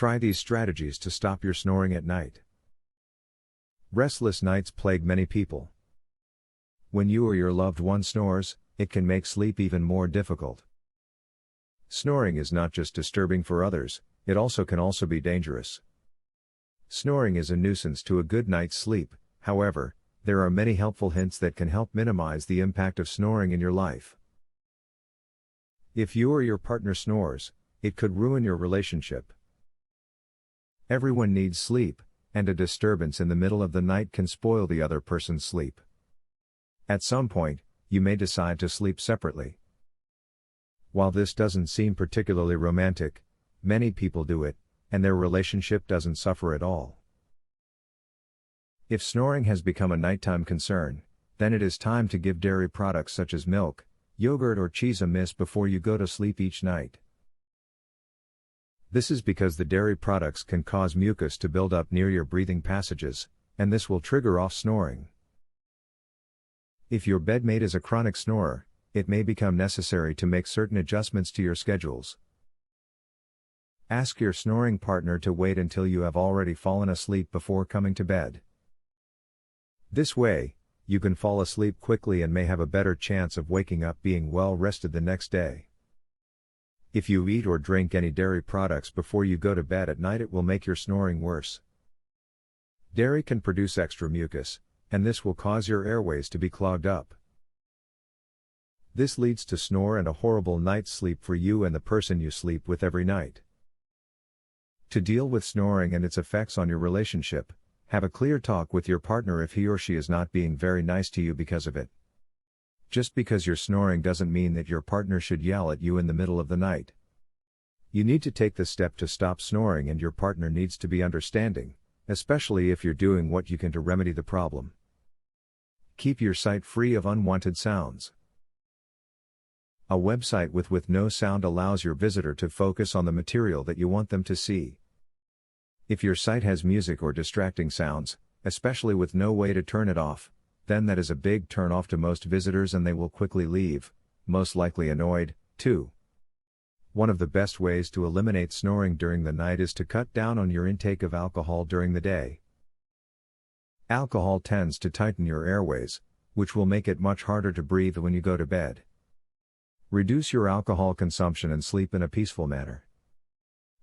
Try these strategies to stop your snoring at night. Restless nights plague many people. When you or your loved one snores, it can make sleep even more difficult. Snoring is not just disturbing for others, it can also be dangerous. Snoring is a nuisance to a good night's sleep. However, there are many helpful hints that can help minimize the impact of snoring in your life. If you or your partner snores, it could ruin your relationship. Everyone needs sleep, and a disturbance in the middle of the night can spoil the other person's sleep. At some point, you may decide to sleep separately. While this doesn't seem particularly romantic, many people do it, and their relationship doesn't suffer at all. If snoring has become a nighttime concern, then it is time to give dairy products such as milk, yogurt or cheese a miss before you go to sleep each night. This is because the dairy products can cause mucus to build up near your breathing passages, and this will trigger off snoring. If your bedmate is a chronic snorer, it may become necessary to make certain adjustments to your schedules. Ask your snoring partner to wait until you have already fallen asleep before coming to bed. This way, you can fall asleep quickly and may have a better chance of waking up being well rested the next day. If you eat or drink any dairy products before you go to bed at night, it will make your snoring worse. Dairy can produce extra mucus, and this will cause your airways to be clogged up. This leads to snore and a horrible night's sleep for you and the person you sleep with every night. To deal with snoring and its effects on your relationship, have a clear talk with your partner if he or she is not being very nice to you because of it. Just because you're snoring doesn't mean that your partner should yell at you in the middle of the night. You need to take the step to stop snoring, and your partner needs to be understanding, especially if you're doing what you can to remedy the problem. Keep your site free of unwanted sounds. A website with no sound allows your visitor to focus on the material that you want them to see. If your site has music or distracting sounds, especially with no way to turn it off, then that is a big turn off to most visitors and they will quickly leave, most likely annoyed, too. One of the best ways to eliminate snoring during the night is to cut down on your intake of alcohol during the day. Alcohol tends to tighten your airways, which will make it much harder to breathe when you go to bed. Reduce your alcohol consumption and sleep in a peaceful manner.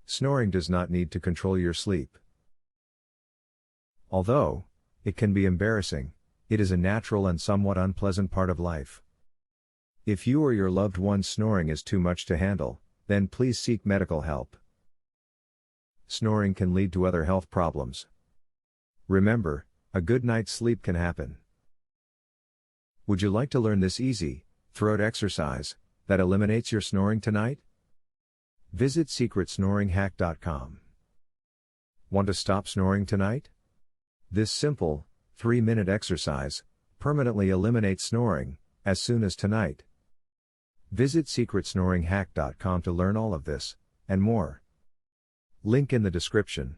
Snoring does not need to control your sleep. Although it can be embarrassing, it is a natural and somewhat unpleasant part of life. If you or your loved one's snoring is too much to handle, then please seek medical help. Snoring can lead to other health problems. Remember, a good night's sleep can happen. Would you like to learn this easy, throat exercise that eliminates your snoring tonight? Visit secretsnoringhack.com. Want to stop snoring tonight? This simple, 3-minute exercise permanently eliminates snoring as soon as tonight. Visit secretsnoringhack.com to learn all of this and more. Link in the description.